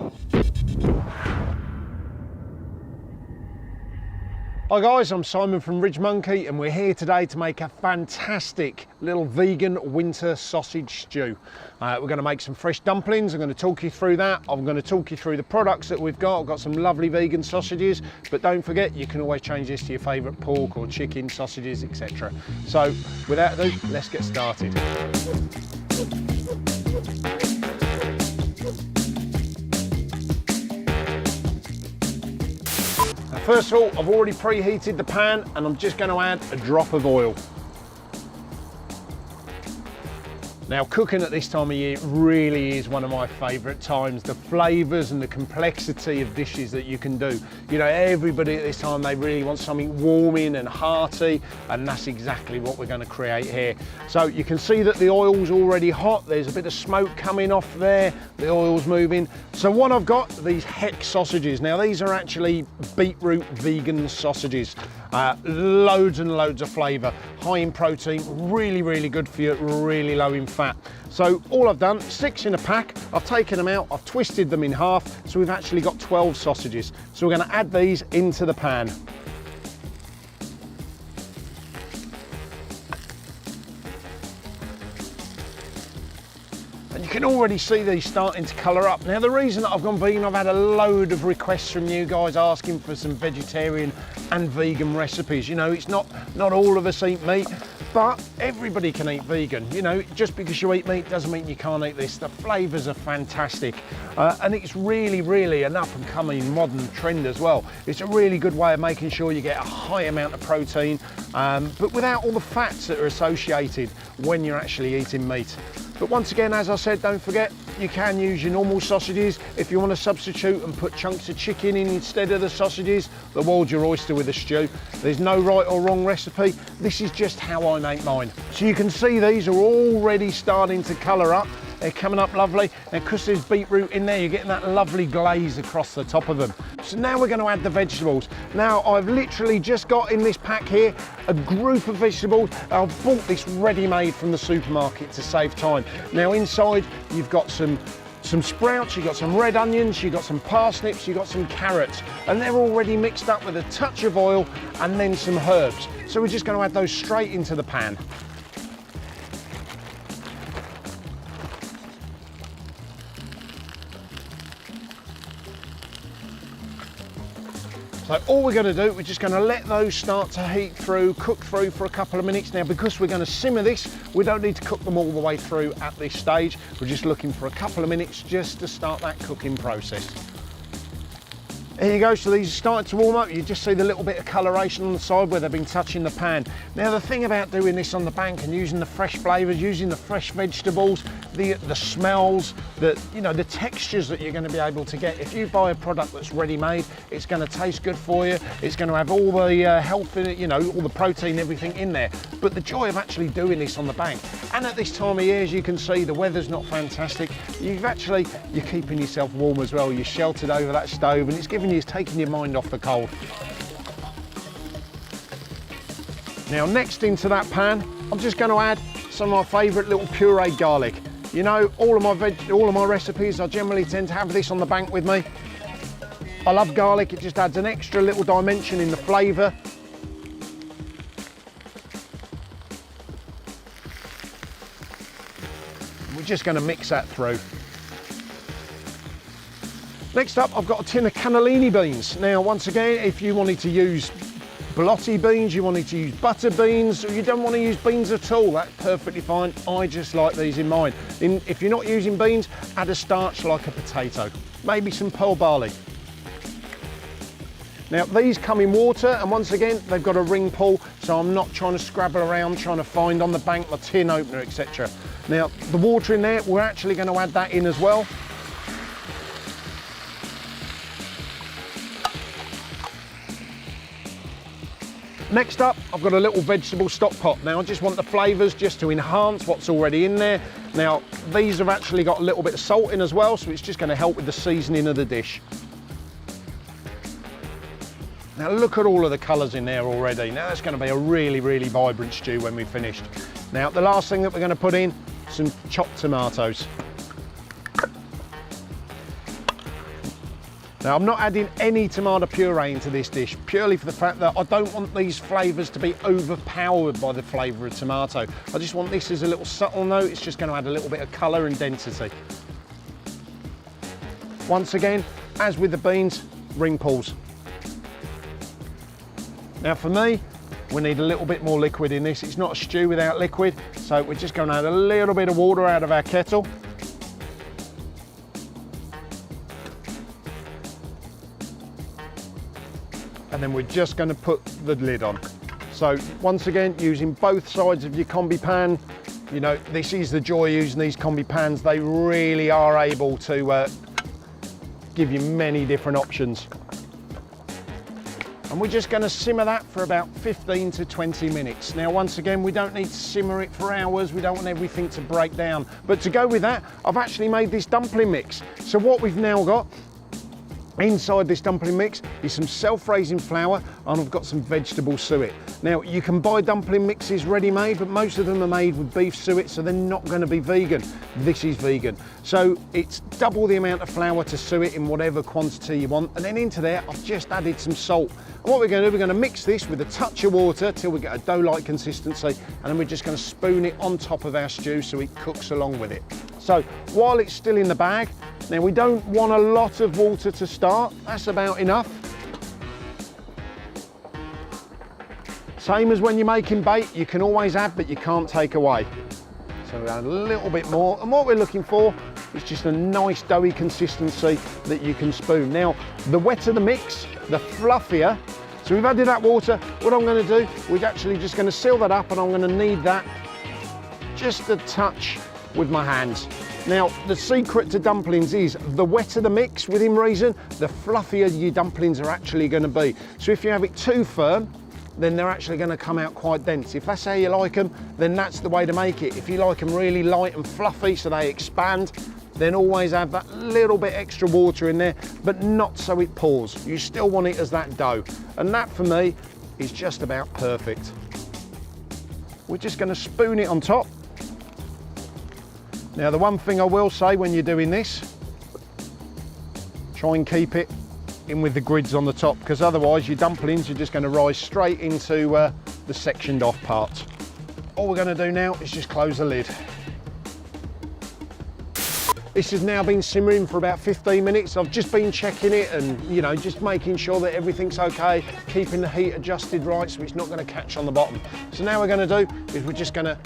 Hi guys, I'm Simon from Ridge Monkey and we're here today to make a fantastic little vegan winter sausage stew. We're going to make some fresh dumplings. I'm going to talk you through that. I'm going to talk you through the products that we've got. I've got some lovely vegan sausages, but don't forget you can always change this to your favourite pork or chicken sausages, etc. So without ado, let's get started. First of all, I've already preheated the pan and I'm just going to add a drop of oil. Now, cooking at this time of year really is one of my favourite times. The flavours and the complexity of dishes that you can do. You know, everybody at this time, they really want something warming and hearty, and that's exactly what we're going to create here. So you can see that the oil's already hot. There's a bit of smoke coming off there. The oil's moving. So what I've got, these Heck sausages. Now, these are actually beetroot vegan sausages. Loads and loads of flavour, high in protein, really, really good for you, really low in fat. So all I've done, 6 in a pack, I've taken them out, I've twisted them in half, so we've actually got 12 sausages. So we're going to add these into the pan. You can already see these starting to colour up. Now, the reason that I've gone vegan, I've had a load of requests from you guys asking for some vegetarian and vegan recipes. You know, it's not all of us eat meat, but everybody can eat vegan. You know, just because you eat meat doesn't mean you can't eat this. The flavours are fantastic, and it's really, really an up and coming modern trend as well. It's a really good way of making sure you get a high amount of protein, but without all the fats that are associated when you're actually eating meat. But once again, as I said, don't forget, you can use your normal sausages. If you want to substitute and put chunks of chicken in instead of the sausages, the world's your oyster with a stew. There's no right or wrong recipe. This is just how I make mine. So you can see these are already starting to colour up. They're coming up lovely, and because there's beetroot in there, you're getting that lovely glaze across the top of them. So now we're going to add the vegetables. Now, I've literally just got in this pack here a group of vegetables. I've bought this ready-made from the supermarket to save time. Now, inside you've got some sprouts, you've got some red onions, you've got some parsnips, you've got some carrots, and they're already mixed up with a touch of oil and then some herbs. So we're just going to add those straight into the pan. So all we're going to do, we're just going to let those start to heat through, cook through for a couple of minutes. Now, because we're going to simmer this, we don't need to cook them all the way through at this stage. We're just looking for a couple of minutes just to start that cooking process. There you go, so these are starting to warm up. You just see the little bit of coloration on the side where they've been touching the pan. Now, the thing about doing this on the bank and using the fresh flavours, using the fresh vegetables, the smells, the textures that you're going to be able to get. If you buy a product that's ready-made, it's going to taste good for you. It's going to have all the health in it, you know, all the protein, everything in there. But the joy of actually doing this on the bank, and at this time of year, as you can see, the weather's not fantastic. You're keeping yourself warm as well. You're sheltered over that stove, and it's taking your mind off the cold. Now, next into that pan, I'm just going to add some of my favourite little pureed garlic. You know, all of my recipes, I generally tend to have this on the bank with me. I love garlic, it just adds an extra little dimension in the flavour. We're just going to mix that through. Next up, I've got a tin of cannellini beans. Now, once again, if you wanted to use blotti beans, you wanted to use butter beans, or you don't want to use beans at all, that's perfectly fine. I just like these in mine. If you're not using beans, add a starch like a potato, maybe some pearl barley. Now, these come in water, and once again, they've got a ring pull, so I'm not trying to scrabble around, trying to find on the bank my tin opener, etc. Now, the water in there, we're actually going to add that in as well. Next up, I've got a little vegetable stock pot. Now, I just want the flavours just to enhance what's already in there. Now, these have actually got a little bit of salt in as well, so it's just going to help with the seasoning of the dish. Now, look at all of the colours in there already. Now, that's going to be a really, really vibrant stew when we've finished. Now, the last thing that we're going to put in, some chopped tomatoes. Now, I'm not adding any tomato puree into this dish, purely for the fact that I don't want these flavours to be overpowered by the flavour of tomato. I just want this as a little subtle note. It's just going to add a little bit of colour and density. Once again, as with the beans, ring pulls. Now for me, we need a little bit more liquid in this. It's not a stew without liquid, so we're just going to add a little bit of water out of our kettle. And then we're just going to put the lid on. So once again, using both sides of your combi pan, you know, this is the joy using these combi pans. They really are able to give you many different options. And we're just going to simmer that for about 15 to 20 minutes. Now, once again, we don't need to simmer it for hours. We don't want everything to break down. But to go with that, I've actually made this dumpling mix. So what we've now got inside this dumpling mix is some self-raising flour, and I've got some vegetable suet. Now, you can buy dumpling mixes ready-made, but most of them are made with beef suet, so they're not going to be vegan. This is vegan. So it's double the amount of flour to suet in whatever quantity you want, and then into there, I've just added some salt. And what we're going to do, we're going to mix this with a touch of water till we get a dough-like consistency, and then we're just going to spoon it on top of our stew so it cooks along with it. So while it's still in the bag, now we don't want a lot of water to start, that's about enough. Same as when you're making bait, you can always add, but you can't take away. So we add a little bit more, and what we're looking for is just a nice doughy consistency that you can spoon. Now, the wetter the mix, the fluffier. So we've added that water. What I'm going to do, we're actually just going to seal that up, and I'm going to knead that just a touch with my hands. Now, the secret to dumplings is the wetter the mix, within reason, the fluffier your dumplings are actually going to be. So if you have it too firm, then they're actually going to come out quite dense. If that's how you like them, then that's the way to make it. If you like them really light and fluffy so they expand, then always add that little bit extra water in there, but not so it pours. You still want it as that dough. And that for me is just about perfect. We're just going to spoon it on top. Now, the one thing I will say when you're doing this, try and keep it in with the grids on the top, because otherwise your dumplings are just going to rise straight into the sectioned off parts. All we're going to do now is just close the lid. This has now been simmering for about 15 minutes. I've just been checking it and, you know, just making sure that everything's okay, keeping the heat adjusted right so it's not going to catch on the bottom. So now we're going to do is we're just going to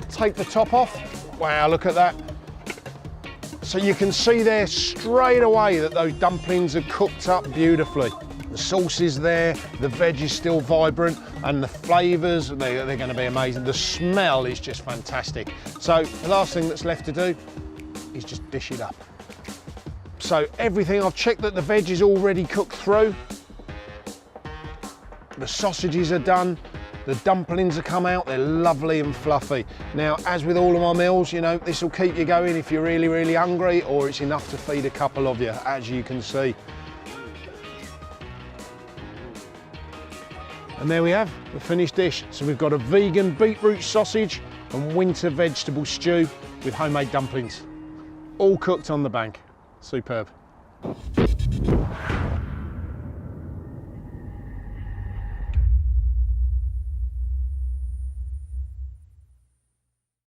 take the top off. Wow, look at that. So you can see there straight away that those dumplings are cooked up beautifully. The sauce is there, the veg is still vibrant, and the flavours, they're going to be amazing. The smell is just fantastic. So the last thing that's left to do is just dish it up. So everything, I've checked that the veg is already cooked through. The sausages are done. The dumplings have come out, they're lovely and fluffy. Now, as with all of my meals, you know, this will keep you going if you're really, really hungry, or it's enough to feed a couple of you, as you can see. And there we have the finished dish. So we've got a vegan beetroot sausage and winter vegetable stew with homemade dumplings. All cooked on the bank. Superb.